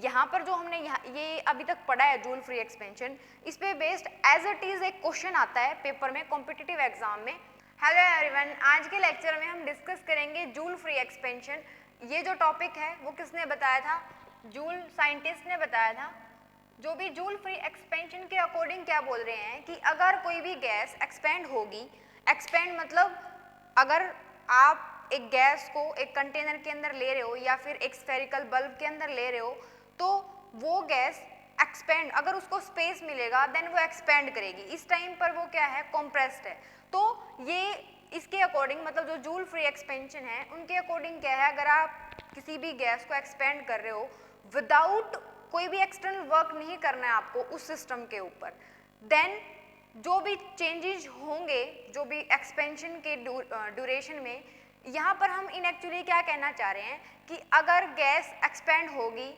यहाँ पर जो हमने ये अभी तक पढ़ा है जूल फ्री एक्सपेंशन, इस पे बेस्ड एज इट इज एक क्वेश्चन आता है पेपर में कॉम्पिटिटिव एग्जाम में। हेलो एवरीवन, आज के लेक्चर में हम डिस्कस करेंगे जूल फ्री एक्सपेंशन। ये जो टॉपिक है वो किसने बताया था? जूल साइंटिस्ट ने बताया था। जो भी जूल फ्री एक्सपेंशन के अकॉर्डिंग क्या बोल रहे हैं कि अगर कोई भी गैस एक्सपेंड होगी, एक्सपेंड मतलब अगर आप एक गैस को एक कंटेनर के अंदर ले रहे हो या फिर एक स्फेरिकल बल्ब के अंदर ले रहे हो, तो वो गैस एक्सपेंड, अगर उसको स्पेस मिलेगा देन वो एक्सपेंड करेगी। इस टाइम पर वो क्या है? कॉम्प्रेस्ड है। तो ये इसके अकॉर्डिंग मतलब जो जूल फ्री एक्सपेंशन है उनके अकॉर्डिंग क्या है, अगर आप किसी भी गैस को एक्सपेंड कर रहे हो विदाउट कोई भी एक्सटर्नल वर्क नहीं करना है आपको उस सिस्टम के ऊपर, देन जो भी चेंजेस होंगे जो भी एक्सपेंशन के ड्यूरेशन में, यहाँ पर हम इन एक्चुअली क्या कहना चाह रहे हैं कि अगर गैस एक्सपेंड होगी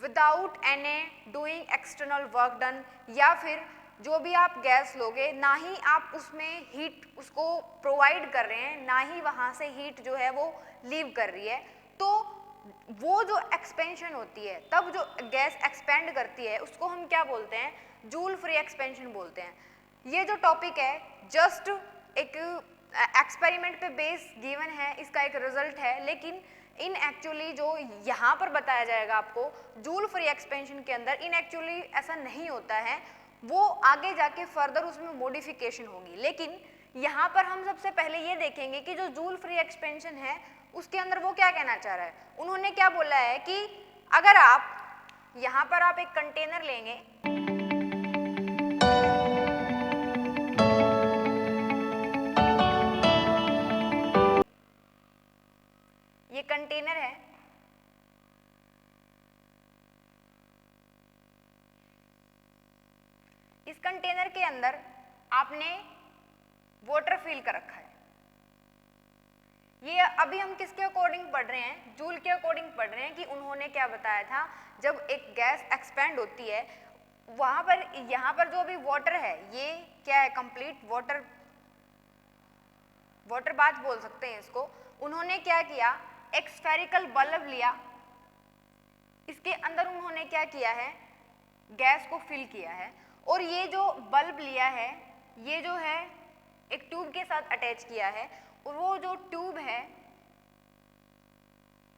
without any doing external work done, या फिर जो भी आप गैस लोगे ना ही आप उसमें हीट उसको प्रोवाइड कर रहे हैं, ना ही वहाँ से हीट जो है वो लीव कर रही है, तो वो जो एक्सपेंशन होती है तब जो गैस एक्सपेंड करती है उसको हम क्या बोलते हैं? जूल फ्री एक्सपेंशन बोलते हैं। ये जो टॉपिक है जस्ट एक एक्सपेरिमेंट पे बेस गिवन है, इसका एक रिजल्ट है, लेकिन इन एक्चुअली जो यहाँ पर बताया जाएगा आपको जूल फ्री एक्सपेंशन के अंदर, इन एक्चुअली ऐसा नहीं होता है, वो आगे जाके फर्दर उसमें मॉडिफिकेशन होगी। लेकिन यहाँ पर हम सबसे पहले ये देखेंगे कि जो जूल फ्री एक्सपेंशन है उसके अंदर वो क्या कहना चाह रहा है। उन्होंने क्या बोला है कि अगर आप यहाँ पर आप एक कंटेनर लेंगे, ये कंटेनर है, इस कंटेनर के अंदर आपने वाटर फिल कर रखा है। ये अभी हम किसके अकॉर्डिंग पढ़ रहे हैं? जूल के अकॉर्डिंग पढ़ रहे हैं कि उन्होंने क्या बताया था, जब एक गैस एक्सपेंड होती है वहां पर, यहाँ पर जो भी वाटर है ये क्या है? कंप्लीट वाटर, वाटर बाथ बोल सकते हैं इसको। उन्होंने क्या किया? एक स्फेरिकल बल्ब लिया, इसके अंदर उन्होंने क्या किया है? गैस को फिल किया है, और ये जो बल्ब लिया है ये जो है एक ट्यूब के साथ अटैच किया है, और वो जो ट्यूब है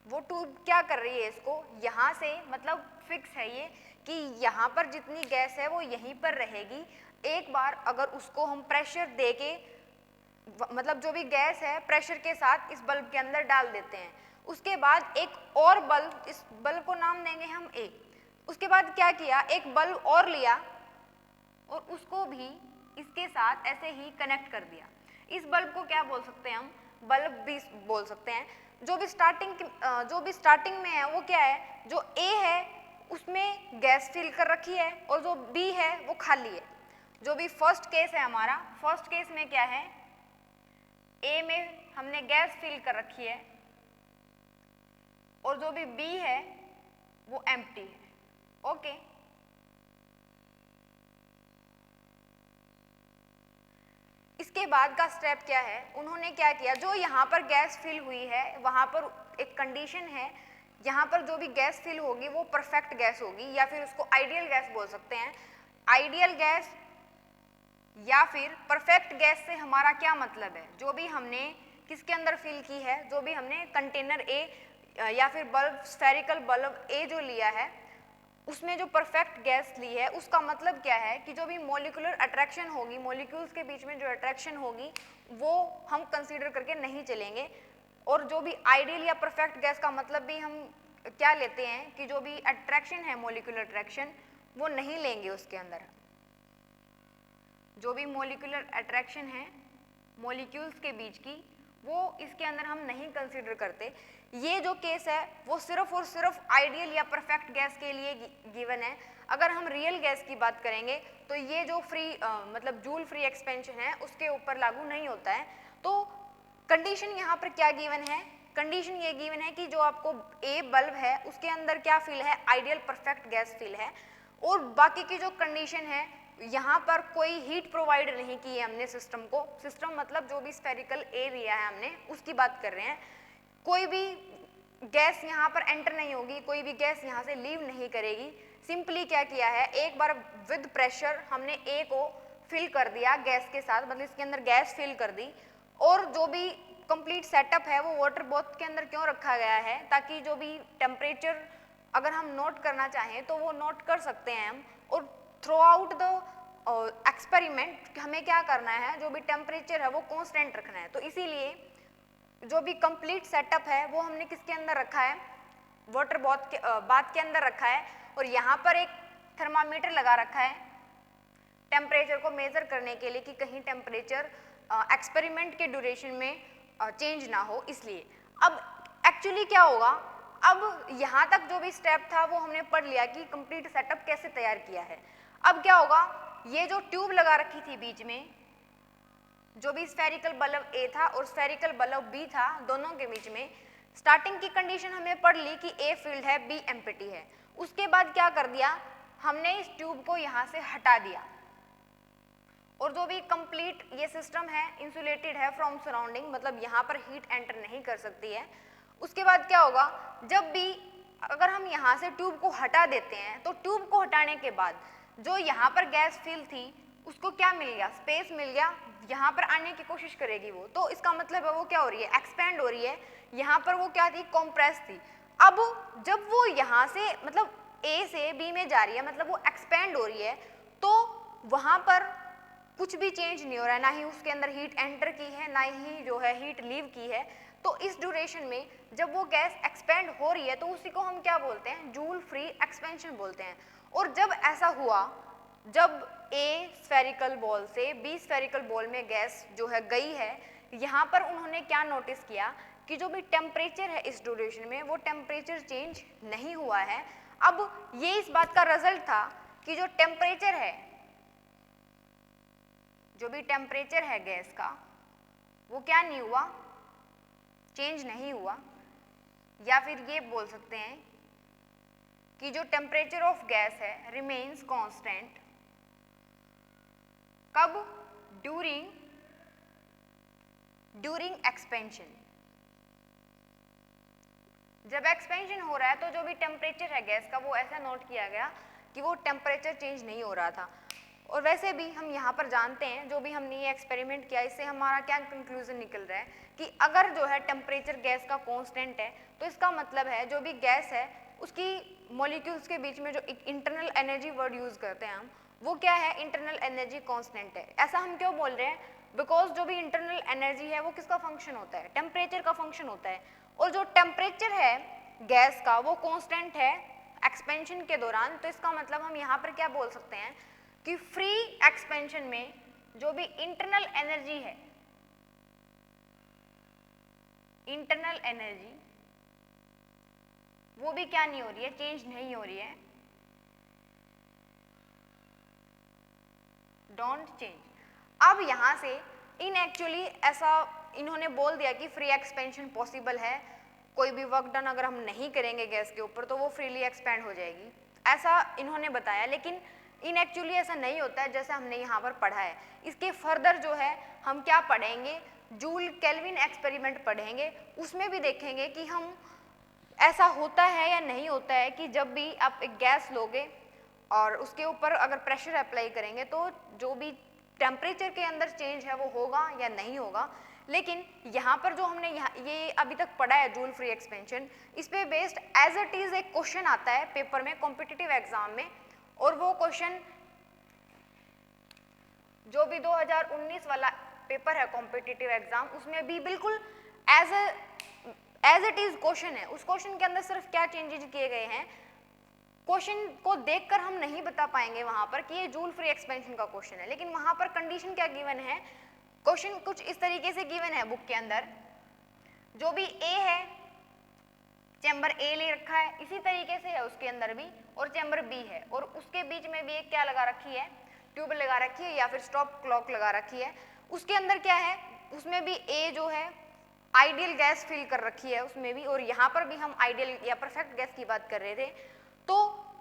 वो ट्यूब क्या कर रही है? इसको यहाँ से मतलब फिक्स है ये कि यहाँ पर जितनी गैस है वो यहीं पर रहेगी। एक बार अगर उसको हम प्रेशर देके मतलब जो भी गैस है प्रेशर के साथ इस बल्ब के अंदर डाल देते हैं, उसके बाद एक और बल्ब, इस बल्ब को नाम देंगे हम ए, उसके बाद क्या किया? एक बल्ब और लिया और उसको भी इसके साथ ऐसे ही कनेक्ट कर दिया। इस बल्ब को क्या बोल सकते हैं हम? बल्ब भी बोल सकते हैं। जो भी स्टार्टिंग में है वो क्या है? जो ए है उसमें गैस फिल कर रखी है और जो बी है वो खाली है। जो भी फर्स्ट केस है हमारा, फर्स्ट केस में क्या है? ए में हमने गैस फिल कर रखी है और जो भी बी है वो एम्प्टी है। ओके, इसके बाद का स्टेप क्या है? उन्होंने क्या किया? जो यहाँ पर गैस फिल हुई है वहाँ पर एक कंडीशन है, यहाँ पर जो भी गैस फिल होगी वो परफेक्ट गैस होगी, या फिर उसको आइडियल गैस बोल सकते हैं। आइडियल गैस या फिर परफेक्ट गैस से हमारा क्या मतलब है? जो भी हमने किसके अंदर फिल की है, जो भी हमने कंटेनर ए या फिर बल्ब, स्फेरिकल बल्ब ए जो लिया है उसमें जो परफेक्ट गैस ली है, उसका मतलब क्या है कि जो भी मॉलिक्यूलर अट्रैक्शन होगी, मॉलिक्यूल्स के बीच में जो अट्रैक्शन होगी वो हम कंसीडर करके नहीं चलेंगे। और जो भी आइडियल या परफेक्ट गैस का मतलब भी हम क्या लेते हैं कि जो भी अट्रैक्शन है, मॉलिक्यूलर अट्रैक्शन, वो नहीं लेंगे उसके अंदर। जो भी मॉलिक्यूलर अट्रैक्शन है मॉलिक्यूल्स के बीच की, वो इसके अंदर हम नहीं कंसीडर करते। ये जो केस है वो सिर्फ और सिर्फ आइडियल या परफेक्ट गैस के लिए गिवन है। अगर हम रियल गैस की बात करेंगे तो ये जो मतलब जूल फ्री एक्सपेंशन है उसके ऊपर लागू नहीं होता है। तो कंडीशन यहाँ पर क्या गिवन है? कंडीशन ये गिवन है कि जो आपको ए बल्ब है उसके अंदर क्या फिल है? आइडियल परफेक्ट गैस फिल है, और बाकी की जो कंडीशन है यहाँ पर कोई हीट प्रोवाइड नहीं की है हमने सिस्टम को। सिस्टम मतलब जो भी स्फेरिकल ए लिया है हमने उसकी बात कर रहे हैं। कोई भी गैस यहाँ पर एंटर नहीं होगी, कोई भी गैस यहाँ से लीव नहीं करेगी। सिंपली क्या किया है, एक बार विद प्रेशर हमने ए को फिल कर दिया गैस के साथ, मतलब इसके अंदर गैस फिल कर दी, और जो भी कंप्लीट सेटअप है वो वाटर बाथ के अंदर क्यों रखा गया है, ताकि जो भी टेम्परेचर अगर हम नोट करना चाहें तो वो नोट कर सकते हैं हम। और थ्रू आउट द एक्सपेरिमेंट हमें क्या करना है, जो भी टेम्परेचर है वो कांस्टेंट रखना है। तो इसीलिए जो भी कंप्लीट सेटअप है वो हमने किसके अंदर रखा है, वाटर बाथ के अंदर रखा है। और यहाँ पर एक थर्मामीटर लगा रखा है टेम्परेचर को मेजर करने के लिए कि कहीं टेम्परेचर एक्सपेरिमेंट के ड्यूरेशन में चेंज ना हो। इसलिए अब एक्चुअली क्या होगा, अब यहाँ तक जो भी स्टेप था वो हमने पढ़ लिया कि कंप्लीट सेटअप कैसे तैयार किया है। अब क्या होगा, ये जो ट्यूब लगा रखी थी बीच में, जो भी स्फेरिकल बल्ब ए था और स्फेरिकल बल्ब बी था, दोनों के बीच में स्टार्टिंग की कंडीशन हमने पढ़ ली कि ए फील्ड है, बी एम्प्टी है। उसके बाद क्या कर दिया, हमने इस ट्यूब को यहाँ से हटा दिया, और जो भी कंप्लीट ये सिस्टम है इंसुलेटेड है फ्रॉम सराउंडिंग, मतलब यहाँ पर हीट एंटर नहीं कर सकती है। उसके बाद क्या होगा, जब भी अगर हम यहाँ से ट्यूब को हटा देते हैं तो ट्यूब को हटाने के बाद जो यहाँ पर गैस फिल थी उसको क्या मिल गया, स्पेस मिल गया, यहाँ पर आने की कोशिश करेगी वो। तो इसका मतलब है वो क्या हो रही है, एक्सपेंड हो रही है। यहाँ पर वो क्या थी, कॉम्प्रेस थी। अब जब वो यहाँ से मतलब ए से बी में जा रही है, मतलब वो एक्सपेंड हो रही है, तो वहाँ पर कुछ भी चेंज नहीं हो रहा है, ना ही उसके अंदर हीट एंटर की है, ना ही जो है हीट लीव की है। तो इस ड्यूरेशन में जब वो गैस एक्सपेंड हो रही है तो उसी को हम क्या बोलते हैं, जूल फ्री एक्सपेंशन बोलते हैं। और जब ऐसा हुआ, जब ए स्फेरिकल बॉल से बी स्फेरिकल बॉल में गैस जो है गई है, यहाँ पर उन्होंने क्या नोटिस किया कि जो भी टेम्परेचर है इस ड्यूरेशन में वो टेम्परेचर चेंज नहीं हुआ है। अब ये इस बात का रिजल्ट था कि जो टेम्परेचर है, जो भी टेम्परेचर है गैस का, वो क्या नहीं हुआ, चेंज नहीं हुआ। या फिर ये बोल सकते हैं कि जो टेम्परेचर ऑफ गैस है रिमेन्स कांस्टेंट, कब, ड्यूरिंग एक्सपेंशन। जब एक्सपेंशन हो रहा है तो जो भी टेम्परेचर है गैस का वो ऐसा नोट किया गया कि वो टेम्परेचर चेंज नहीं हो रहा था। और वैसे भी हम यहाँ पर जानते हैं, जो भी हमने ये एक्सपेरिमेंट किया, इससे हमारा क्या कंक्लूजन निकल रहा है कि अगर जो है टेम्परेचर गैस का कांस्टेंट है तो इसका मतलब है जो भी गैस है उसकी मॉलिक्यूल्स के बीच में जो इंटरनल एनर्जी वर्ड यूज करते हैं हम, वो क्या है, इंटरनल एनर्जी कांस्टेंट है। ऐसा हम क्यों बोल रहे हैं, बिकॉज जो भी इंटरनल एनर्जी है वो किसका फंक्शन होता है, टेम्परेचर का फंक्शन होता है। और जो टेम्परेचर है गैस का वो कांस्टेंट है एक्सपेंशन के दौरान। तो इसका मतलब हम यहाँ पर क्या बोल सकते हैं कि फ्री एक्सपेंशन में जो भी इंटरनल एनर्जी है, इंटरनल एनर्जी वो भी क्या नहीं हो रही है, चेंज नहीं हो रही है, डोंट चेंज। अब यहाँ से इन एक्चुअली ऐसा इन्होंने बोल दिया कि फ्री एक्सपेंशन पॉसिबल है, कोई भी वर्क डन अगर हम नहीं करेंगे गैस के ऊपर तो वो फ्रीली एक्सपेंड हो जाएगी, ऐसा इन्होंने बताया। लेकिन इन एक्चुअली ऐसा नहीं होता है जैसे हमने यहाँ पर पढ़ा है। इसके फर्दर जो है हम क्या पढ़ेंगे, जूल केल्विन एक्सपेरिमेंट पढ़ेंगे, उसमें भी देखेंगे कि हम ऐसा होता है या नहीं होता है कि जब भी आप एक गैस लोगे और उसके ऊपर अगर प्रेशर अप्लाई करेंगे तो जो भी टेम्परेचर के अंदर चेंज है वो होगा या नहीं होगा। लेकिन यहाँ पर जो हमने ये अभी तक पढ़ा है जूल फ्री एक्सपेंशन, इस पे बेस्ड एज इट इज एक क्वेश्चन आता है पेपर में, कॉम्पिटिटिव एग्जाम में। और वो क्वेश्चन जो भी 2019 वाला पेपर है कॉम्पिटिटिव एग्जाम, उसमें भी बिल्कुल एज इट इज क्वेश्चन है। उस क्वेश्चन के अंदर सिर्फ क्या चेंजेस किए गए हैं, क्वेश्चन को देखकर हम नहीं बता पाएंगे वहां पर कि ये जूल फ्री एक्सपेंशन का क्वेश्चन है। लेकिन वहां पर कंडीशन क्या गिवन है, क्वेश्चन कुछ इस तरीके से गिवन है बुक के अंदर, जो भी ए है चैम्बर ए ले रखा है, इसी तरीके से है उसके अंदर भी, और चैम्बर बी है, और उसके बीच में भी एक क्या लगा रखी है, ट्यूब लगा रखी है या फिर स्टॉप क्लॉक लगा रखी है। उसके अंदर क्या है, उसमें भी ए जो है आइडियल गैस फिल कर रखी है उसमें भी, और यहाँ पर भी हम आइडियल या परफेक्ट गैस की बात कर रहे थे। तो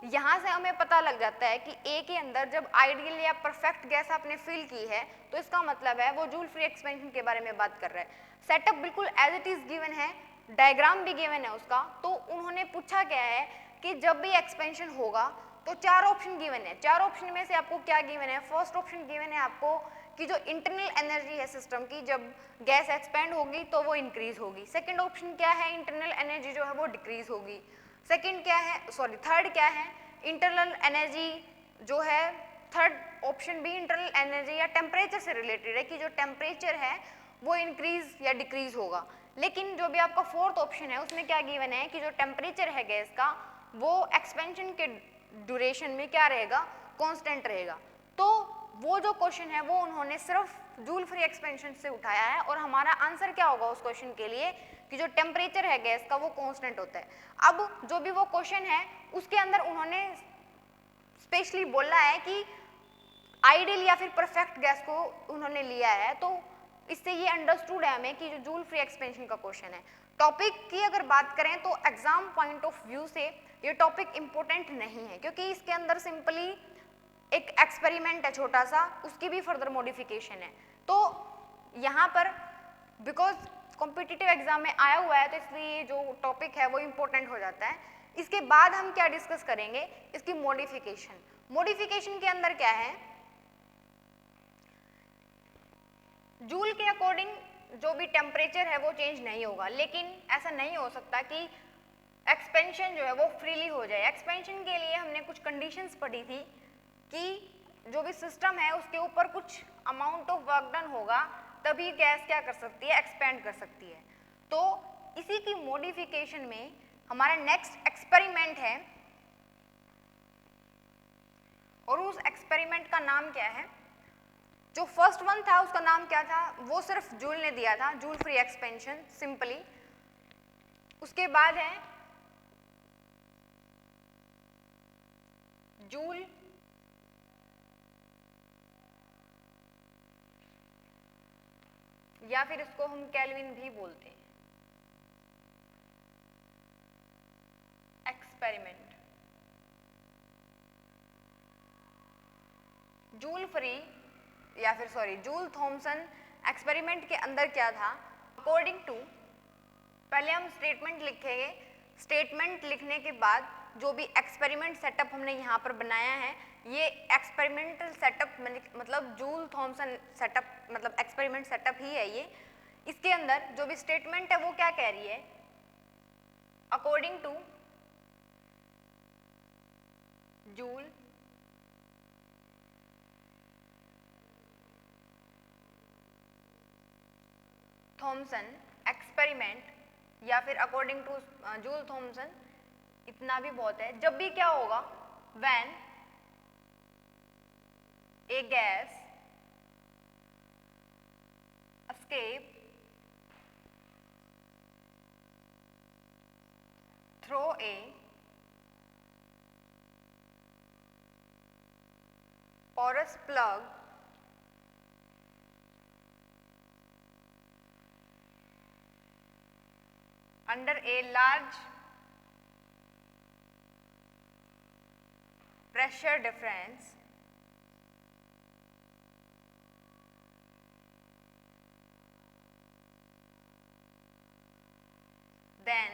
यहाँ से हमें पता लग जाता है कि ए के अंदर जब आइडियल या परफेक्ट गैस आपने फिल की है तो इसका मतलब है वो जूल फ्री एक्सपेंशन के बारे में बात कर रहा है। सेटअप बिल्कुल एज इट इज गिवन है, डायग्राम भी गिवन है उसका। तो उन्होंने पूछा क्या है कि जब भी एक्सपेंशन होगा तो चार ऑप्शन गिवन है, चार ऑप्शन में से आपको क्या गिवन है, फर्स्ट ऑप्शन गिवन है आपको कि जो इंटरनल एनर्जी है सिस्टम की, जब गैस एक्सपेंड होगी तो वो इंक्रीज होगी। सेकंड ऑप्शन क्या है, इंटरनल एनर्जी जो है वो डिक्रीज होगी। सेकंड क्या है, सॉरी थर्ड क्या है, इंटरनल एनर्जी जो है, थर्ड ऑप्शन भी इंटरनल एनर्जी या टेम्परेचर से रिलेटेड है कि जो टेम्परेचर है वो इंक्रीज या डिक्रीज होगा। लेकिन जो भी आपका फोर्थ ऑप्शन है उसमें क्या गिवन है कि जो टेम्परेचर है गैस का वो एक्सपेंशन के ड्यूरेशन में क्या रहेगा, कांस्टेंट रहेगा। तो वो जो क्वेश्चन है वो उन्होंने सिर्फ जूल फ्री एक्सपेंशन से उठाया है और हमारा आंसर क्या होगा उस क्वेश्चन के लिए कि जो टेम्परेचर है गैस का वो कांस्टेंट होता है। अब जो भी वो क्वेश्चन है उसके अंदर उन्होंने स्पेशली बोला है कि आइडियल या फिर परफेक्ट गैस को उन्होंने लिया है, तो इससे ये अंडरस्टूड है हमें कि जो जूल फ्री एक्सपेंशन का क्वेश्चन है। टॉपिक की अगर बात करें तो एग्जाम पॉइंट ऑफ व्यू से ये टॉपिक इंपॉर्टेंट नहीं है क्योंकि इसके अंदर सिंपली एक एक्सपेरिमेंट है छोटा सा, उसकी भी फर्दर मॉडिफिकेशन है। तो यहाँ पर बिकॉज कॉम्पिटिटिव एग्जाम में आया हुआ है तो इसलिए जो टॉपिक है वो इंपॉर्टेंट हो जाता है। इसके बाद हम क्या डिस्कस करेंगे, इसकी मॉडिफिकेशन। मॉडिफिकेशन के अंदर क्या है, जूल के अकॉर्डिंग जो भी टेम्परेचर है वो चेंज नहीं होगा, लेकिन ऐसा नहीं हो सकता कि एक्सपेंशन जो है वो फ्रीली हो जाए। एक्सपेंशन के लिए हमने कुछ कंडीशंस पढ़ी थी कि जो भी सिस्टम है उसके ऊपर कुछ अमाउंट ऑफ वर्क डन होगा तभी गैस क्या कर सकती है, एक्सपेंड कर सकती है। तो इसी की मॉडिफिकेशन में हमारा नेक्स्ट एक्सपेरिमेंट है और उस एक्सपेरिमेंट का नाम क्या है, जो फर्स्ट वन था उसका नाम क्या था, वो सिर्फ जूल ने दिया था, जूल फ्री एक्सपेंशन सिंपली। उसके बाद है जूल या फिर इसको हम केल्विन भी बोलते हैं एक्सपेरिमेंट। जूल फ्री या फिर सॉरी जूल थॉमसन एक्सपेरिमेंट के अंदर क्या था, अकॉर्डिंग टू, पहले हम स्टेटमेंट लिखेंगे, स्टेटमेंट लिखने के बाद जो भी एक्सपेरिमेंट सेटअप हमने यहाँ पर बनाया है, ये एक्सपेरिमेंटल सेटअप मतलब जूल थॉमसन सेटअप मतलब एक्सपेरिमेंट सेटअप ही है ये। इसके अंदर जो भी स्टेटमेंट है वो क्या कह रही है, according to Joule Thomson experiment या फिर अकॉर्डिंग टू जूल थॉमसन, इतना भी बहुत है। जब भी क्या होगा, when A gas escape through a porous plug under a large pressure difference, then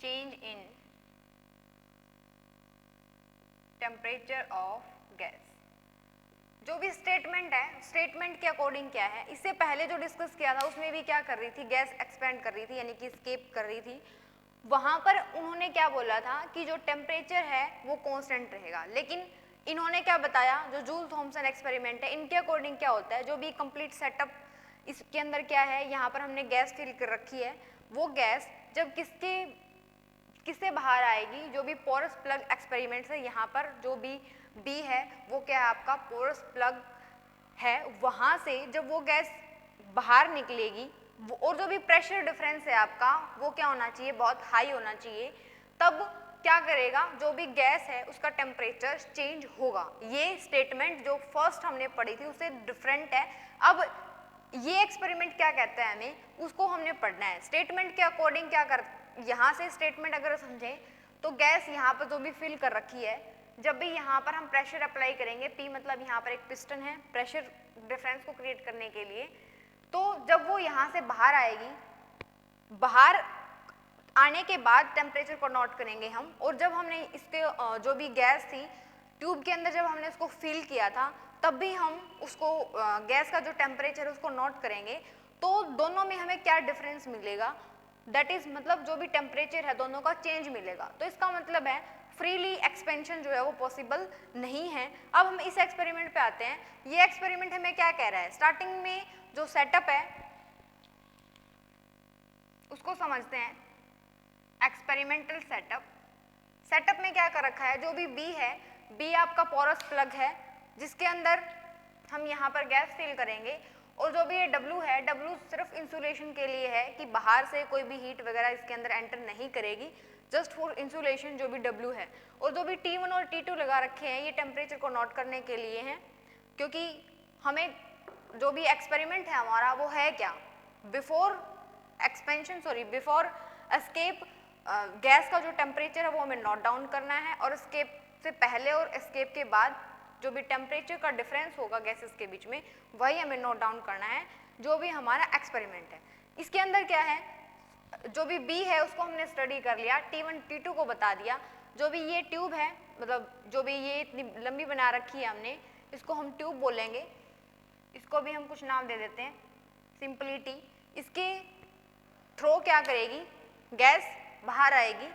change in temperature of gas। जो भी स्टेटमेंट है, स्टेटमेंट के अकॉर्डिंग क्या है, इससे पहले जो डिस्कस किया था उसमें भी क्या कर रही थी, गैस एक्सपेंड कर रही थी यानी कि एस्केप कर रही थी। वहां पर उन्होंने क्या बोला था कि जो टेम्परेचर है वो कांस्टेंट रहेगा, लेकिन इन्होंने क्या बताया, जो जूल थॉमसन एक्सपेरिमेंट है इनके अकॉर्डिंग क्या होता है, जो भी कंप्लीट सेटअप इसके अंदर क्या है, यहाँ पर हमने गैस फिल कर रखी है, वो गैस जब किससे बाहर आएगी, जो भी पोरस प्लग एक्सपेरिमेंट है, यहाँ पर जो भी बी है वो क्या है आपका पोरस प्लग है, वहां से जब वो गैस बाहर निकलेगी और जो भी प्रेशर डिफरेंस है आपका वो क्या होना चाहिए, बहुत हाई होना चाहिए, तब क्या करेगा, जो भी गैस है उसका टेम्परेचर चेंज होगा। ये स्टेटमेंट जो फर्स्ट हमने पढ़ी थी उससे डिफरेंट है। अब ये एक्सपेरिमेंट क्या कहता है हमें, उसको हमने पढ़ना है। स्टेटमेंट के अकॉर्डिंग क्या कर, यहाँ से स्टेटमेंट अगर समझें तो गैस यहाँ पर जो भी फिल कर रखी है, जब भी यहाँ पर हम प्रेशर अप्लाई करेंगे, P मतलब यहाँ पर एक पिस्टन है प्रेशर डिफरेंस को क्रिएट करने के लिए, तो जब वो यहाँ से बाहर आएगी, बाहर आने के बाद टेम्परेचर को नोट करेंगे हम, और जब हमने इसके जो भी गैस थी ट्यूब के अंदर जब हमने उसको फिल किया था तब भी हम उसको गैस का जो टेम्परेचर है उसको नोट करेंगे, तो दोनों में हमें क्या डिफरेंस मिलेगा, दैट इज मतलब जो भी टेम्परेचर है दोनों का चेंज मिलेगा। तो इसका मतलब है फ्रीली एक्सपेंशन जो है वो पॉसिबल नहीं है। अब हम इस एक्सपेरिमेंट पे आते हैं। ये एक्सपेरिमेंट हमें क्या कह रहा है, स्टार्टिंग में जो सेटअप है उसको समझते हैं। एक्सपेरिमेंटल सेटअप, सेटअप में क्या कर रखा है, जो भी बी है, बी आपका पोरस प्लग है जिसके अंदर हम यहाँ पर गैस फिल करेंगे, और जो भी ये डब्लू है, डब्लू सिर्फ इंसुलेशन के लिए है कि बाहर से कोई भी हीट वगैरह इसके अंदर एंटर नहीं करेगी, जस्ट फॉर इंसुलेशन जो भी डब्लू है। और जो भी T1 और T2 लगा रखे हैं ये टेम्परेचर को नोट करने के लिए हैं, क्योंकि हमें जो भी एक्सपेरिमेंट है हमारा वो है क्या, before expansion before escape gas का जो टेम्परेचर है वो हमें नोट डाउन करना है, और एस्केप से पहले और एस्केप के बाद जो भी टेम्परेचर का डिफरेंस होगा गैसेस के बीच में वही हमें नोट डाउन करना है, जो भी हमारा एक्सपेरिमेंट है। इसके अंदर क्या है, जो भी बी है उसको हमने स्टडी कर लिया, T1 T2 को बता दिया। जो भी ये ट्यूब है, मतलब जो भी ये इतनी लंबी बना रखी है हमने, इसको हम ट्यूब बोलेंगे, इसको भी हम कुछ नाम दे देते हैं, सिंपली टी। इसके थ्रो क्या करेगी, गैस बाहर आएगी,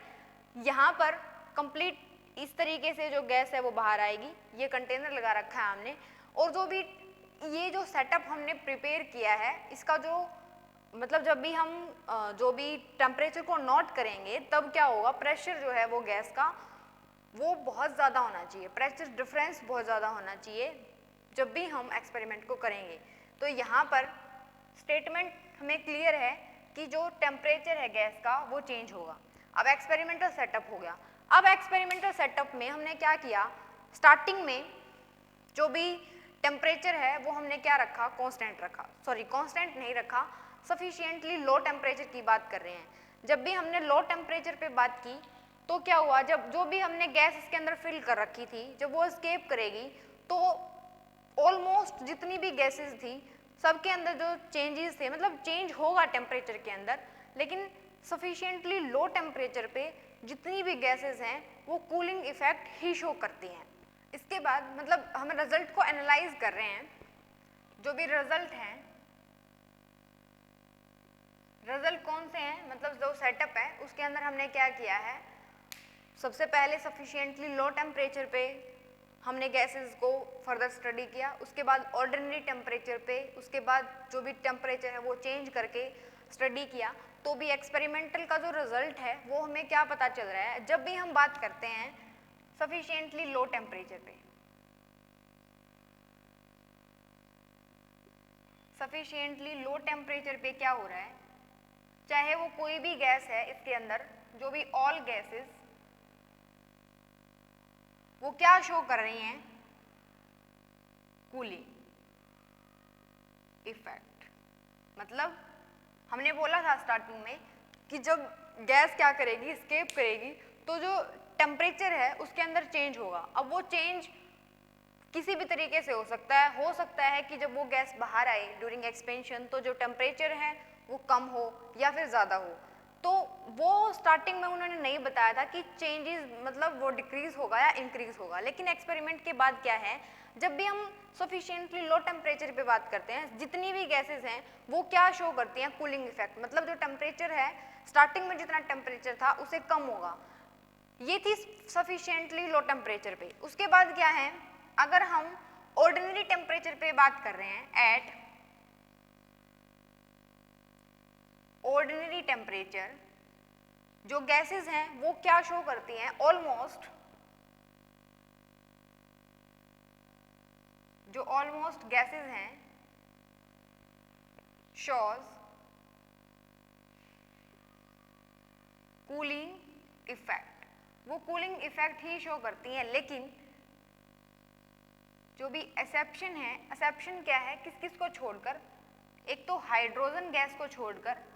यहाँ पर कंप्लीट इस तरीके से जो गैस है वो बाहर आएगी, ये कंटेनर लगा रखा है हमने, और जो भी ये जो सेटअप हमने प्रिपेयर किया है इसका जो मतलब जब भी हम जो भी टेम्परेचर को नोट करेंगे तब क्या होगा, प्रेशर जो है वो गैस का वो बहुत ज़्यादा होना चाहिए, प्रेशर डिफरेंस बहुत ज़्यादा होना चाहिए जब भी हम एक्सपेरिमेंट को करेंगे। तो यहाँ पर स्टेटमेंट हमें क्लियर है कि जो टेम्परेचर है गैस का वो चेंज होगा। अब एक्सपेरिमेंटल सेटअप हो गया। अब एक्सपेरिमेंटल सेटअप में हमने क्या किया, स्टार्टिंग में जो भी टेम्परेचर है वो हमने क्या रखा, कांस्टेंट रखा, कांस्टेंट नहीं रखा, सफिशिएंटली लो टेम्परेचर की बात कर रहे हैं। जब भी हमने लो टेम्परेचर पे बात की तो क्या हुआ, जब जो भी हमने गैस इसके अंदर फिल कर रखी थी जब वो एस्केप करेगी तो ऑलमोस्ट जितनी भी गैसेस थी सबके अंदर जो चेंजेस थे, मतलब चेंज होगा टेम्परेचर के अंदर, लेकिन सफिशिएंटली लो टेम्परेचर पे जितनी भी गैसेस हैं वो कूलिंग इफेक्ट ही शो करती हैं। इसके बाद मतलब हम रिजल्ट को एनालाइज कर रहे हैं, जो भी रिजल्ट हैं, रिजल्ट कौन से हैं, मतलब जो सेटअप है उसके अंदर हमने क्या किया है, सबसे पहले सफिशिएंटली लो टेम्परेचर पे हमने गैसेस को फर्दर स्टडी किया, उसके बाद ऑर्डिनरी टेम्परेचर पे, उसके बाद जो भी टेम्परेचर है वो चेंज करके स्टडी किया। तो भी एक्सपेरिमेंटल का जो रिजल्ट है वो हमें क्या पता चल रहा है, जब भी हम बात करते हैं सफिशिएंटली लो टेम्परेचर पे, सफिशिएंटली लो टेम्परेचर पे क्या हो रहा है, चाहे वो कोई भी गैस है इसके अंदर, जो भी ऑल गैसेस वो क्या शो कर रही हैं, कूलिंग इफेक्ट। मतलब हमने बोला था स्टार्टिंग में कि जब गैस क्या करेगी, एस्केप करेगी, तो जो टेम्परेचर है उसके अंदर चेंज होगा। अब वो चेंज किसी भी तरीके से हो सकता है कि जब वो गैस बाहर आए ड्यूरिंग एक्सपेंशन तो जो टेम्परेचर है वो कम हो या फिर ज़्यादा हो। तो वो स्टार्टिंग में उन्होंने नहीं बताया था कि चेंजेस मतलब वो डिक्रीज होगा या इंक्रीज होगा, लेकिन एक्सपेरिमेंट के बाद क्या है, जब भी हम सफिशिएंटली लो टेम्परेचर पे बात करते हैं जितनी भी गैसेस हैं वो क्या शो करती हैं, कूलिंग इफेक्ट। मतलब जो टेम्परेचर है स्टार्टिंग में जितना टेम्परेचर था उससे कम होगा, ये थी सफिशिएंटली लो टेम्परेचर पे। उसके बाद क्या है, अगर हम ऑर्डिनरी टेम्परेचर पे बात कर रहे हैं, एट ऑर्डिनरी टेम्परेचर जो गैसेस हैं वो क्या शो करती हैं, ऑलमोस्ट जो ऑलमोस्ट गैसेस हैं शोज कूलिंग इफेक्ट, वो कूलिंग इफेक्ट ही शो करती हैं। लेकिन जो भी एक्सेप्शन है, एक्सेप्शन क्या है, किस किस को छोड़कर, एक तो हाइड्रोजन गैस को छोड़कर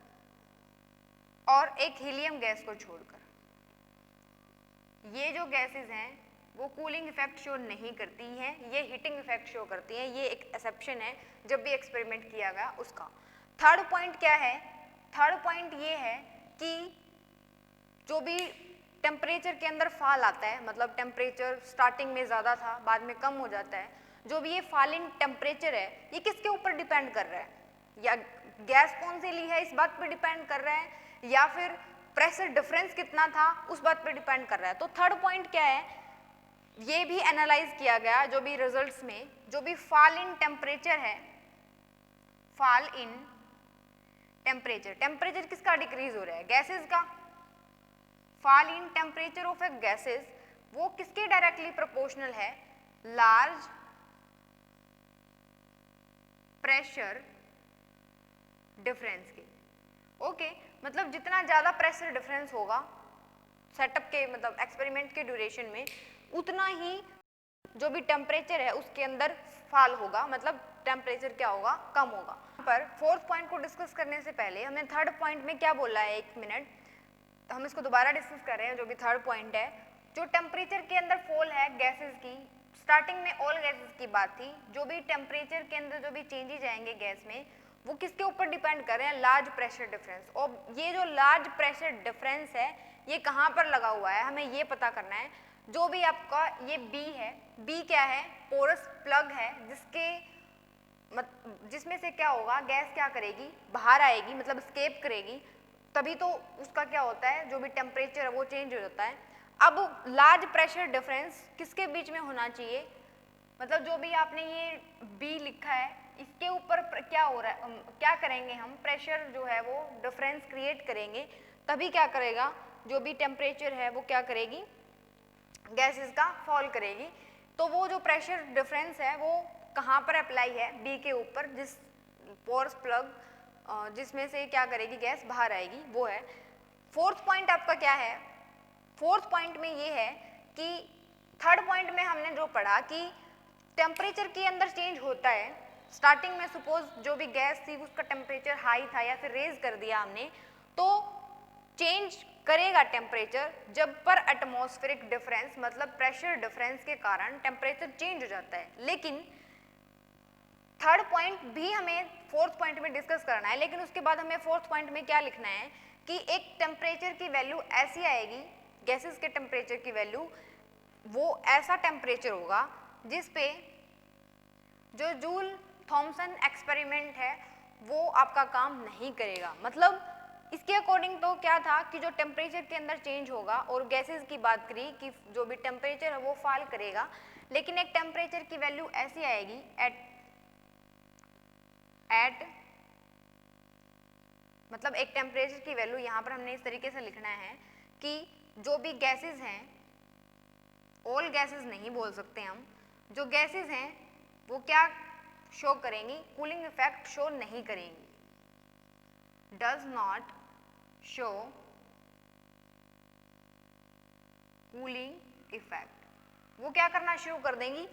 और एक हीलियम गैस को छोड़कर, ये जो गैसेस हैं वो कूलिंग इफेक्ट शो नहीं करती हैं, ये हीटिंग इफेक्ट शो करती हैं। ये एक एक्सेप्शन है जब भी एक्सपेरिमेंट किया गया उसका। थर्ड पॉइंट क्या है, थर्ड पॉइंट ये है कि जो भी टेम्परेचर के अंदर फॉल आता है, मतलब टेम्परेचर स्टार्टिंग में ज़्यादा था बाद में कम हो जाता है, जो भी ये फॉल इन टेम्परेचर है ये किसके ऊपर डिपेंड कर रहा है, या गैस कौन सी ली है इस बात पे डिपेंड कर रहा है, या फिर प्रेशर डिफरेंस कितना था उस बात पे डिपेंड कर रहा है। तो थर्ड पॉइंट क्या है, ये भी एनालाइज किया गया जो भी रिजल्ट्स में, जो भी फॉल इन टेम्परेचर है, फॉल इन टेम्परेचर, टेम्परेचर किसका डिक्रीज हो रहा है, गैसेस का, fall in temperature of A gases वो किसके डायरेक्टली प्रोपोर्शनल है, लार्ज प्रेशर डिफरेंस के। ओके, मतलब जितना ज्यादा प्रेशर डिफरेंस होगा सेटअप के, मतलब एक्सपेरिमेंट के ड्यूरेशन में, उतना ही जो भी टेम्परेचर है उसके अंदर फॉल होगा, मतलब टेम्परेचर क्या होगा, कम होगा। पर फोर्थ पॉइंट को डिस्कस करने से पहले हमने थर्ड पॉइंट में क्या बोला है, एक मिनट हम इसको दोबारा डिस्कस कर रहे हैं। जो भी थर्ड पॉइंट है, जो टेम्परेचर के अंदर फॉल है गैसेस की, स्टार्टिंग में ऑल गैसेस की बात थी, जो भी टेम्परेचर के अंदर जो भी चेंजेस आएंगे गैस में वो किसके ऊपर डिपेंड कर रहे हैं, लार्ज प्रेशर डिफरेंस। और ये जो लार्ज प्रेशर डिफरेंस है ये कहाँ पर लगा हुआ है, हमें ये पता करना है। जो भी आपका ये बी है, बी क्या है, पोरस प्लग है, जिसमें से क्या होगा, गैस क्या करेगी, बाहर आएगी, मतलब स्केप करेगी, तभी तो उसका क्या होता है, जो भी टेम्परेचर है वो चेंज हो जाता है। अब लार्ज प्रेशर डिफरेंस किसके बीच में होना चाहिए, मतलब जो भी आपने ये बी लिखा है इसके ऊपर क्या हो रहा है, क्या करेंगे हम, प्रेशर जो है वो डिफरेंस क्रिएट करेंगे, तभी क्या करेगा, जो भी टेम्परेचर है वो क्या करेगी, गैसेस का फॉल करेगी। तो वो जो प्रेशर डिफरेंस है वो कहाँ पर अप्लाई है, बी के ऊपर, जिस पोरस प्लग जिसमें से क्या करेगी, गैस बाहर आएगी, वो है। फोर्थ पॉइंट आपका क्या है, फोर्थ पॉइंट में ये है कि थर्ड पॉइंट में हमने जो पढ़ा कि टेम्परेचर के अंदर चेंज होता है, स्टार्टिंग में सपोज जो भी गैस थी उसका टेम्परेचर हाई था या फिर रेज कर दिया हमने, तो चेंज करेगा टेम्परेचर जब पर एटमॉस्फेरिक डिफरेंस, मतलब प्रेशर डिफरेंस के कारण टेम्परेचर चेंज हो जाता है। लेकिन थर्ड पॉइंट भी हमें फोर्थ पॉइंट में डिस्कस करना है, लेकिन उसके बाद हमें फोर्थ पॉइंट में क्या लिखना है कि एक टेम्परेचर की वैल्यू ऐसी आएगी, गैसेस के टेम्परेचर की वैल्यू वो ऐसा टेम्परेचर होगा जिस पे जो जूल थॉमसन एक्सपेरिमेंट है वो आपका काम नहीं करेगा। मतलब इसके अकॉर्डिंग तो क्या था कि जो टेम्परेचर के अंदर चेंज होगा, और गैसेस की बात करी कि जो भी टेम्परेचर है वो फॉल करेगा, लेकिन एक टेम्परेचर की वैल्यू ऐसी आएगी एट मतलब एक टेम्परेचर की वैल्यू यहाँ पर हमने इस तरीके से लिखना है कि जो भी गैसेस हैं, ऑल गैसेस नहीं बोल सकते हम, जो गैसेस हैं वो क्या शो करेंगी, कूलिंग इफेक्ट शो नहीं करेंगी, does not show cooling effect. वो क्या करना शुरू कर देंगी,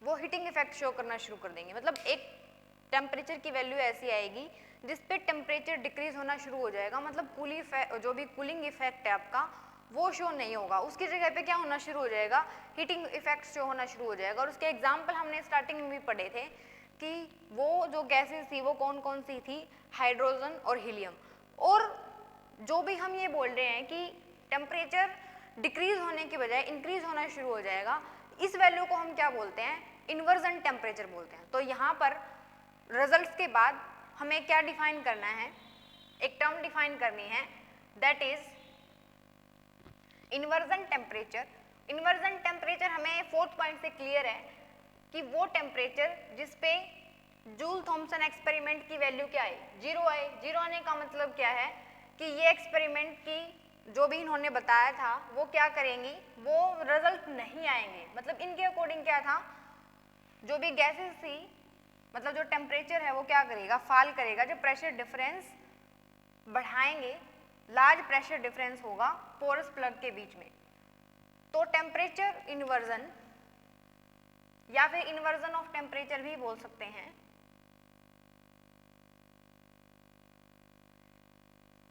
वो हीटिंग इफेक्ट शो करना शुरू कर देंगे। मतलब एक टेम्परेचर की वैल्यू ऐसी आएगी जिस पे टेम्परेचर डिक्रीज होना शुरू हो जाएगा, मतलब जो भी कूलिंग इफेक्ट है आपका वो शो नहीं होगा, उसकी जगह पे क्या होना शुरू हो जाएगा, हीटिंग इफेक्ट शो होना शुरू हो जाएगा। और उसके एग्जाम्पल हमने स्टार्टिंग में भी पढ़े थे कि वो जो गैसेस थी वो कौन कौन सी थी, हाइड्रोजन और हीलियम। और जो भी हम ये बोल रहे हैं कि टेम्परेचर डिक्रीज होने की बजाय इंक्रीज होना शुरू हो जाएगा, इस वैल्यू को हम क्या बोलते हैं, इन्वर्जन टेम्परेचर बोलते हैं। तो यहाँ पर रिजल्ट्स के बाद हमें क्या डिफाइन करना है, एक टर्म डिफाइन करनी है, that is inversion temperature. Inversion temperature हमें फोर्थ पॉइंट से क्लियर है कि वो टेम्परेचर जिस पे जूल थॉमसन एक्सपेरिमेंट की वैल्यू क्या आए, जीरो आए। जीरो आने का मतलब क्या है कि ये एक्सपेरिमेंट की जो भी इन्होंने बताया था वो क्या करेंगी, वो रिजल्ट नहीं आएंगे। मतलब इनके अकॉर्डिंग क्या था, जो भी गैसेस थी, मतलब जो टेम्परेचर है वो क्या करेगा, फॉल करेगा। जब प्रेशर डिफरेंस बढ़ाएंगे, लार्ज प्रेशर डिफरेंस होगा पोरस प्लग के बीच में, तो टेम्परेचर इन्वर्जन या फिर इन्वर्जन ऑफ टेम्परेचर भी बोल सकते हैं।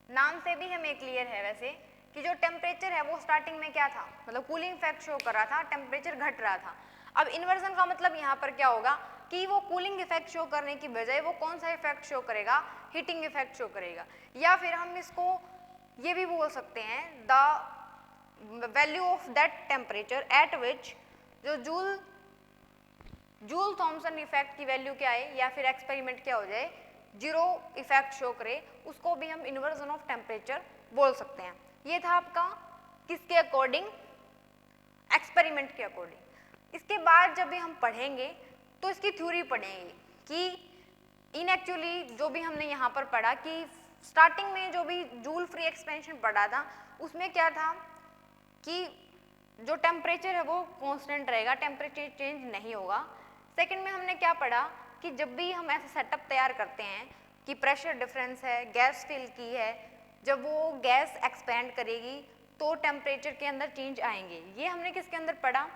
नाम से भी हमें क्लियर है वैसे कि जो टेम्परेचर है वो स्टार्टिंग में क्या था, मतलब कूलिंग इफेक्ट शो कर रहा था, टेम्परेचर घट रहा था। अब इन्वर्जन का मतलब यहाँ पर क्या होगा, कि वो कूलिंग इफेक्ट शो करने की बजाय वो कौन सा इफेक्ट शो करेगा, हीटिंग इफेक्ट शो करेगा। या फिर हम इसको ये भी बोल सकते हैं the value of that temperature at विच जो जूल थॉमसन इफेक्ट की वैल्यू क्या है या फिर एक्सपेरिमेंट क्या हो जाए, जीरो इफेक्ट शो करे, उसको भी हम इन्वर्जन ऑफ टेम्परेचर बोल सकते हैं। ये था आपका किसके अकॉर्डिंग, एक्सपेरिमेंट के अकॉर्डिंग। इसके बाद जब भी हम पढ़ेंगे तो इसकी थ्योरी पढ़ेंगे कि इन एक्चुअली जो भी हमने यहाँ पर पढ़ा कि स्टार्टिंग में जो भी जूल फ्री एक्सपेंशन पढ़ा था उसमें क्या था कि जो टेम्परेचर है वो कांस्टेंट रहेगा, टेम्परेचर चेंज नहीं होगा। सेकंड में हमने क्या पढ़ा कि जब भी हम ऐसा सेटअप तैयार करते हैं कि प्रेशर डिफरेंस है, गैस फिल की है, जब वो गैस एक्सपेंड करेगी तो टेम्परेचर के अंदर चेंज आएंगे। ये हमने किसके अंदर पढ़ा,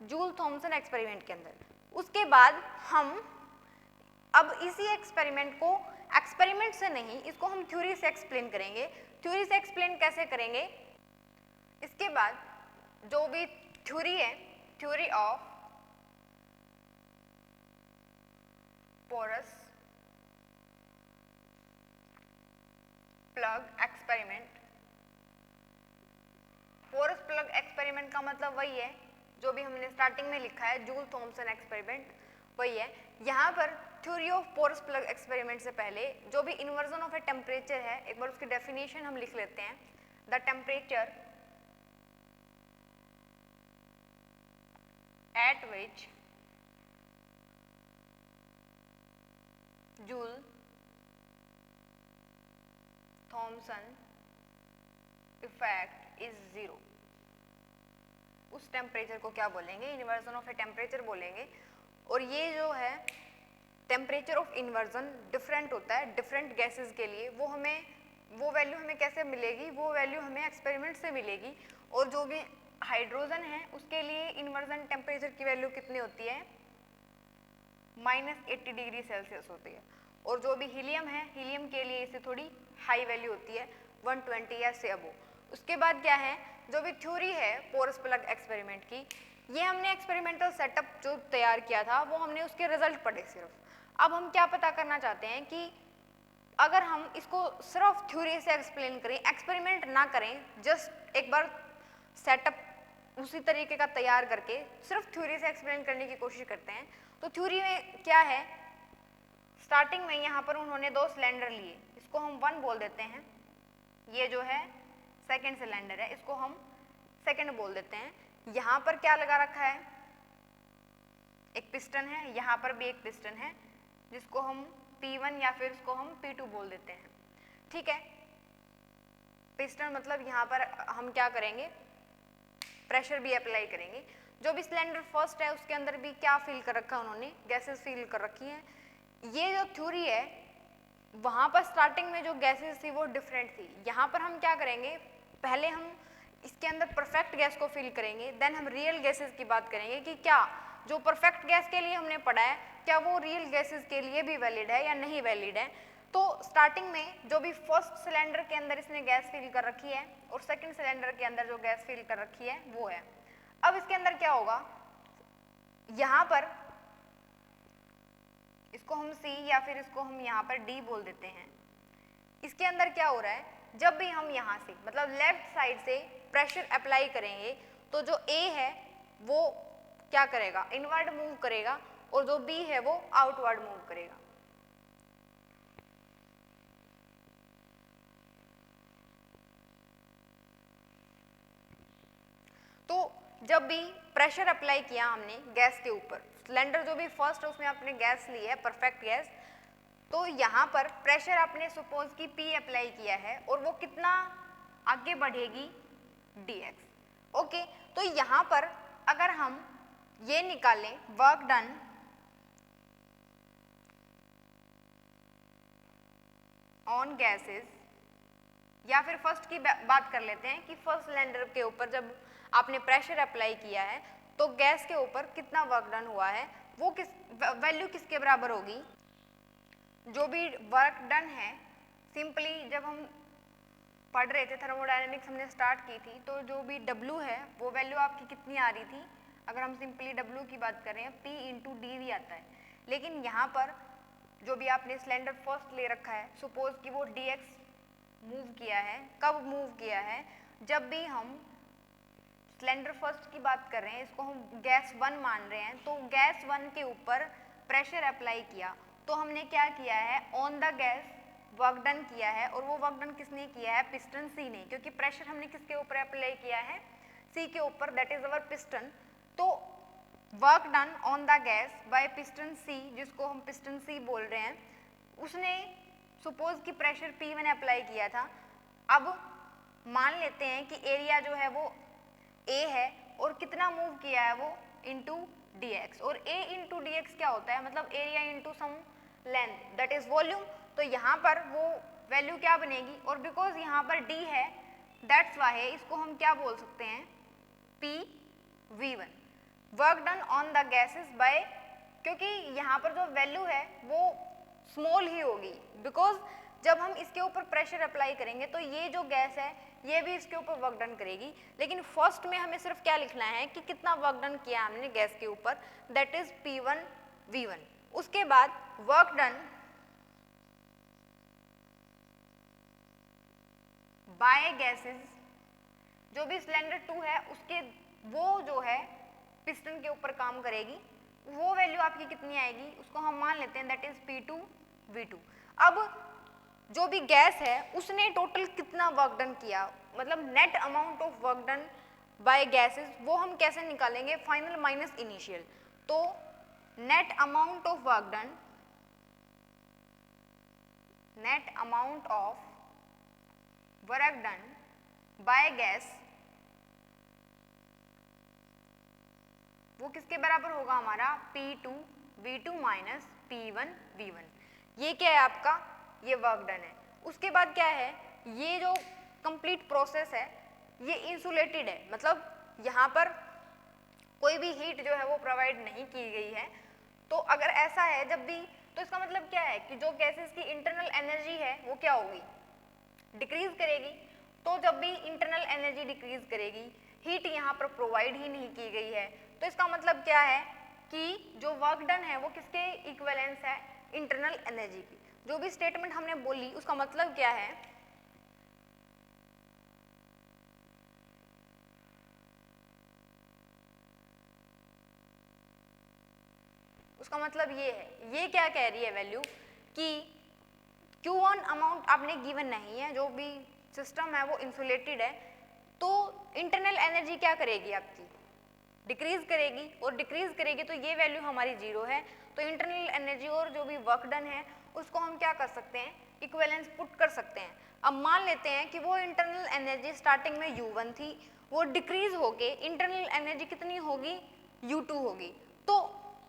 जूल थॉमसन एक्सपेरिमेंट के अंदर। उसके बाद हम अब इसी एक्सपेरिमेंट को एक्सपेरिमेंट से नहीं, इसको हम थ्योरी से एक्सप्लेन करेंगे। थ्योरी से एक्सप्लेन कैसे करेंगे, इसके बाद जो भी थ्योरी है, theory of porous plug experiment. Porous plug experiment का मतलब वही है जो भी हमने स्टार्टिंग में लिखा है, जूल थॉमसन एक्सपेरिमेंट वही है। यहाँ पर theory of porous plug experiment से पहले जो भी इन्वर्जन ऑफ ए टेम्परेचर है, एक बार उसकी डेफिनेशन हम लिख लेते हैं। The temperature at which Joule Thomson effect is zero, उस टेम्परेचर को क्या बोलेंगे, इन्वर्जन ऑफ ए टेम्परेचर बोलेंगे। और ये जो है टेम्परेचर ऑफ इन्वर्जन डिफरेंट होता है डिफरेंट गैसेस के लिए। वो वैल्यू हमें कैसे मिलेगी, वो वैल्यू हमें एक्सपेरिमेंट से मिलेगी। और जो भी हाइड्रोजन है उसके लिए इन्वर्जन टेम्परेचर की वैल्यू कितनी होती है, -80 डिग्री सेल्सियस होती है। और जो भी हीलियम है, हीलियम के लिए इसे थोड़ी हाई वैल्यू होती है, 120 या से अबोव। उसके बाद क्या है, जो भी थ्योरी है पोरस प्लग एक्सपेरिमेंट की, ये हमने एक्सपेरिमेंटल सेटअप जो तैयार किया था वो हमने उसके रिजल्ट पढ़े सिर्फ। अब हम क्या पता करना चाहते हैं कि अगर हम इसको सिर्फ थ्योरी से एक्सप्लेन करें, एक्सपेरिमेंट ना करें, जस्ट एक बार सेटअप उसी तरीके का तैयार करके सिर्फ थ्योरी से एक्सप्लेन करने की कोशिश करते हैं, तो थ्योरी में क्या है, स्टार्टिंग में यहाँ पर उन्होंने 2 सिलेंडर लिए, इसको हम 1 बोल देते हैं। ये जो है सेकंड सिलेंडर है, इसको हम सेकंड बोल देते हैं। यहाँ पर क्या लगा रखा है, एक पिस्टन है, यहाँ पर भी एक पिस्टन है जिसको हम P1 या फिर इसको हम P2 बोल देते हैं। ठीक है, पिस्टन मतलब यहाँ पर हम क्या करेंगे, प्रेशर भी अप्लाई करेंगे। जो भी सिलेंडर फर्स्ट है उसके अंदर भी क्या फिल कर रखा है उन्होंने, गैसेस फिल कर रखी हैं। ये जो थ्योरी है वहाँ पर स्टार्टिंग में जो गैसेस थी वो डिफरेंट थी। यहाँ पर हम क्या करेंगे, पहले हम इसके अंदर परफेक्ट गैस को फिल करेंगे, देन हम रियल गैसेस की बात करेंगे कि क्या जो परफेक्ट गैस के लिए हमने पढ़ा है क्या वो रियल गैसेस के लिए भी वैलिड है या नहीं वैलिड है। तो स्टार्टिंग में जो भी फर्स्ट सिलेंडर के अंदर इसने गैस फिल कर रखी है और सेकंड सिलेंडर के अंदर जो गैस फिल कर रखी है वो है। अब इसके अंदर क्या होगा, यहाँ पर इसको हम C या फिर इसको हम यहाँ पर D बोल देते हैं। इसके अंदर क्या हो रहा है, जब भी हम यहाँ से मतलब लेफ्ट साइड से प्रेशर अप्लाई करेंगे तो जो A है वो क्या करेगा, इनवर्ड मूव करेगा, और जो B है वो आउटवर्ड मूव करेगा। तो जब भी प्रेशर अप्लाई किया हमने गैस के ऊपर, सिलेंडर जो भी फर्स्ट है उसमें आपने गैस ली है परफेक्ट गैस, तो यहाँ पर प्रेशर आपने सपोज कि P अप्लाई किया है और वो कितना आगे बढ़ेगी, dx। ओके, तो यहाँ पर अगर हम ये निकालें वर्क डन ऑन गैसेस, या फिर फर्स्ट की बात कर लेते हैं कि फर्स्ट सिलेंडर के ऊपर जब आपने प्रेशर अप्लाई किया है तो गैस के ऊपर कितना वर्क डन हुआ है, वो किस वैल्यू किसके बराबर होगी, जो भी वर्क डन है। सिंपली जब हम पढ़ रहे थे थर्मोडायनेमिक्स हमने स्टार्ट की थी, तो जो भी W है वो वैल्यू आपकी कितनी आ रही थी, अगर हम सिंपली W की बात करें P इंटू डी वी आता है, लेकिन यहाँ पर जो भी आपने सिलेंडर फर्स्ट ले रखा है, सपोज कि वो dx मूव किया है, कब मूव किया है, जब भी हम सिलेंडर फर्स्ट की बात कर रहे हैं, इसको हम गैस 1 मान रहे हैं, तो गैस 1 के ऊपर प्रेशर अप्लाई किया, तो हमने क्या किया है, on the gas work done किया है, और वो वर्क डन किसने किया है, पिस्टन सी ने, क्योंकि प्रेशर हमने किसके ऊपर अप्लाई किया है, सी के ऊपर, दैट इज अवर पिस्टन। तो work done on the gas by piston C, जिसको हम पिस्टन सी बोल रहे हैं, उसने सपोज कि प्रेशर P1 अप्लाई किया था। अब मान लेते हैं कि एरिया जो है वो A है और कितना मूव किया है वो इंटू dx, और A इंटू dx क्या होता है, मतलब area into sum length that is volume. तो यहाँ पर वो वैल्यू क्या बनेगी, और बिकॉज यहाँ पर D है दैट्स वाई इसको हम क्या बोल सकते हैं, PV1 work done on the gases bye, क्योंकि यहाँ पर जो वैल्यू है वो स्मॉल ही होगी, बिकॉज जब हम इसके ऊपर प्रेशर अप्लाई करेंगे तो ये जो गैस है ये भी इसके ऊपर वर्क डन करेगी, लेकिन फर्स्ट में हमें सिर्फ क्या लिखना है कि कितना वर्क डन किया हमने गैस के ऊपर, दैट इज P1V1। उसके बाद वर्क डन बाय गैसेस, जो भी सिलेंडर 2 है उसके वो जो है पिस्टन के ऊपर काम करेगी, वो वैल्यू आपकी कितनी आएगी, उसको हम मान लेते हैं दैट इज P2V2। अब जो भी गैस है उसने टोटल कितना वर्क डन किया, मतलब net amount of work done by gases, वो हम कैसे निकालेंगे, फाइनल माइनस इनिशियल। तो net amount of work done, net amount of work done by gas, वो किसके बराबर होगा हमारा, P2V2 माइनस P1V1। ये क्या है आपका, ये वर्क डन है। उसके बाद क्या है, ये जो कंप्लीट प्रोसेस है ये इंसुलेटेड है, मतलब यहाँ पर कोई भी हीट जो है वो प्रोवाइड नहीं की गई है। तो अगर ऐसा है जब भी, तो इसका मतलब क्या है कि जो गैसेस की इंटरनल एनर्जी है वो क्या होगी, डिक्रीज करेगी। तो जब भी इंटरनल एनर्जी डिक्रीज करेगी, हीट यहाँ पर प्रोवाइड ही नहीं की गई है, तो इसका मतलब क्या है कि जो वर्क डन है वो किसके इक्विवेलेंस है, इंटरनल एनर्जी की। जो भी स्टेटमेंट हमने बोली उसका मतलब क्या है, उसका मतलब ये है, ये क्या कह रही है वैल्यू कि Q1 अमाउंट आपने गिवन नहीं है, जो भी सिस्टम है वो इंसुलेटेड है, तो इंटरनल एनर्जी क्या करेगी आपकी, डिक्रीज करेगी, और डिक्रीज करेगी तो ये वैल्यू हमारी 0 है। तो इंटरनल एनर्जी और जो भी वर्क डन है उसको हम क्या कर सकते हैं, इक्विवेलेंस पुट कर सकते हैं। अब मान लेते हैं कि वो इंटरनल एनर्जी स्टार्टिंग में U1 थी, वो डिक्रीज होके इंटरनल एनर्जी कितनी होगी, U2 होगी। तो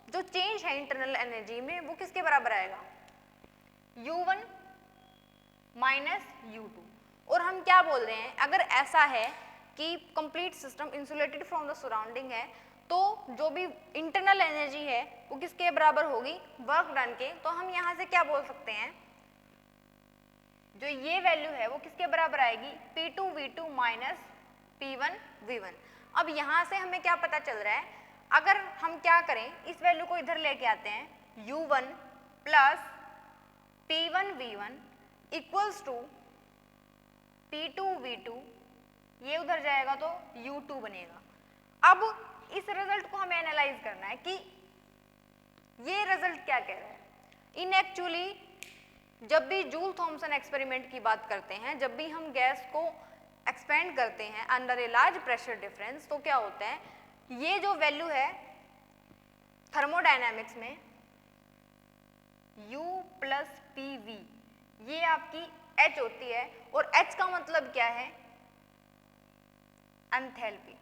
जो चेंज है इंटरनल एनर्जी में वो किसके बराबर आएगा, U1 माइनस U2। और हम क्या बोल रहे हैं, अगर ऐसा है कि complete system insulated from the surrounding है, तो जो भी इंटरनल एनर्जी है वो किसके बराबर होगी, वर्क डन के। तो हम यहाँ से क्या बोल सकते हैं, जो ये वैल्यू है वो किसके बराबर आएगी, P2V2 माइनस P1V1। अब यहाँ से हमें क्या पता चल रहा है, अगर हम क्या करें, इस वैल्यू को इधर लेके आते हैं, U1 plus P1V1 equals to P2V2, ये उधर जाएगा तो U2 बनेगा। अब इस रिजल्ट को हमें एनालाइज करना है कि ये रिजल्ट क्या कह रहा है। इन एक्चुअली जब भी जूल थॉमसन एक्सपेरिमेंट की बात करते हैं, जब भी हम गैस को एक्सपेंड करते हैं under a large pressure difference, तो क्या होता है, ये जो वैल्यू है थर्मोडायनामिक्स में U प्लस PV, ये आपकी H होती है, और H का मतलब क्या है, एंथैल्पी।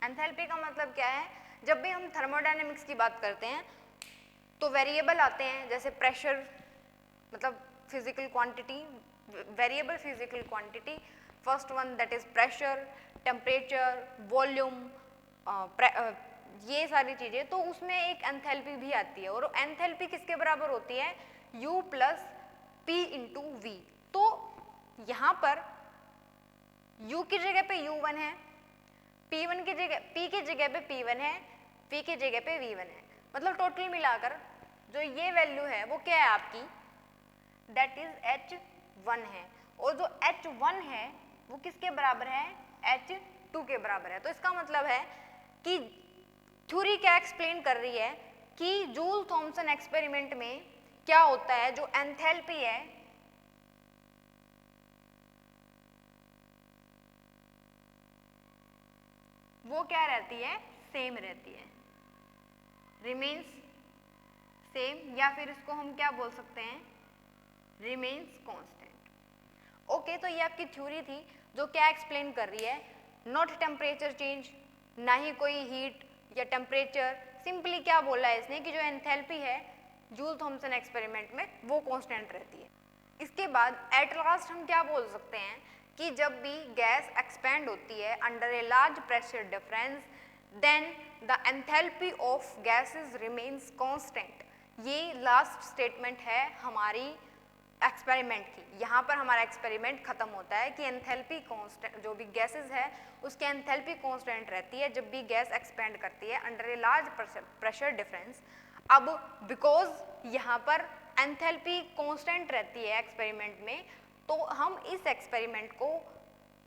एंथैल्पी का मतलब क्या है, जब भी हम थर्मोडायनामिक्स की बात करते हैं तो वेरिएबल आते हैं, जैसे प्रेशर मतलब physical quantity, variable physical quantity, first one that is pressure, temperature, volume, ये सारी चीजें। तो उसमें एक एंथैल्पी भी आती है, और एंथैल्पी किसके बराबर होती है, U plus P into V। तो यहाँ पर U की जगह पे U1 है, P1 की जगह, P की जगह पे P1 है, V की जगह पे V1 है। मतलब टोटल मिलाकर जो ये वैल्यू है वो क्या है आपकी, दैट इज H1 है, और जो H1 है वो किसके बराबर है, H2 के बराबर है। तो इसका मतलब है कि थ्योरी क्या एक्सप्लेन कर रही है कि जूल थॉमसन एक्सपेरिमेंट में क्या होता है, जो एंथैल्पी है वो क्या रहती है, सेम रहती है, रिमेन्स सेम, या फिर इसको हम क्या बोल सकते हैं, रिमेन्स कांस्टेंट। ओके, तो ये आपकी थ्योरी थी जो क्या एक्सप्लेन कर रही है, नॉट टेम्परेचर चेंज, ना ही कोई हीट या टेम्परेचर, सिंपली क्या बोला है इसने कि जो एंथैल्पी है जूल थॉमसन एक्सपेरिमेंट में वो कांस्टेंट रहती है। इसके बाद एट लास्ट हम क्या बोल सकते हैं कि जब भी गैस एक्सपेंड होती है under a large pressure difference then the enthalpy of gases remains constant. ये लास्ट स्टेटमेंट है हमारी एक्सपेरिमेंट की। यहाँ पर हमारा एक्सपेरिमेंट खत्म होता है कि एंथैल्पी कांस्टेंट, जो भी गैसेस है उसकी एंथैल्पी कांस्टेंट रहती है जब भी गैस एक्सपेंड करती है under a large pressure difference. अब बिकॉज यहाँ पर एंथैल्पी कांस्टेंट रहती है एक्सपेरिमेंट में, तो हम इस एक्सपेरिमेंट को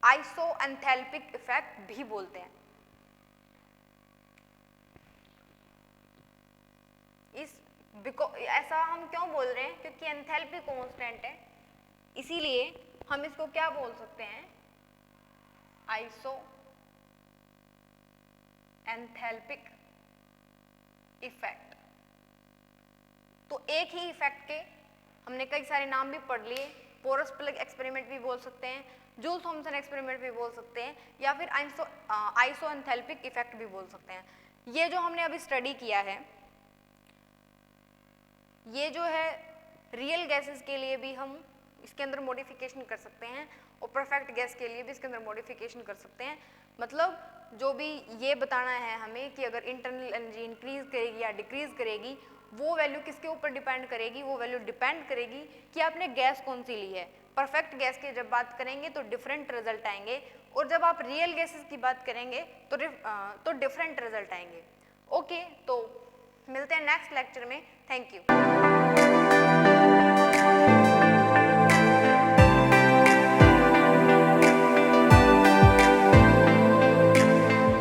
आइसोएंथैल्पिक इफेक्ट भी बोलते हैं। ऐसा हम क्यों बोल रहे हैं, क्योंकि एंथैल्पी कांस्टेंट है, इसीलिए हम इसको क्या बोल सकते हैं, आइसो एंथैल्पिक इफेक्ट। तो एक ही इफेक्ट के हमने कई सारे नाम भी पढ़ लिए, पोरस प्लग एक्सपेरिमेंट भी बोल सकते हैं, जूल थॉमसन एक्सपेरिमेंट भी बोल सकते हैं, या फिर आइसो एंथैल्पिक इफेक्ट भी बोल सकते हैं। ये जो हमने अभी स्टडी किया है, ये जो है रियल गैसेस के लिए भी हम इसके अंदर मॉडिफिकेशन कर सकते हैं और परफेक्ट गैस के लिए भी इसके अंदर मॉडिफिकेशन कर सकते हैं। मतलब जो भी ये बताना है हमें कि अगर इंटरनल एनर्जी इंक्रीज करेगी या डिक्रीज करेगी, वो वैल्यू किसके ऊपर डिपेंड करेगी, वो वैल्यू डिपेंड करेगी कि आपने गैस कौन सी ली है। परफेक्ट गैस की जब बात करेंगे तो डिफरेंट रिजल्ट आएंगे, और जब आप रियल गैसेस की बात करेंगे तो डिफरेंट रिजल्ट आएंगे। ओके, तो मिलते हैं नेक्स्ट लेक्चर में। Thank you.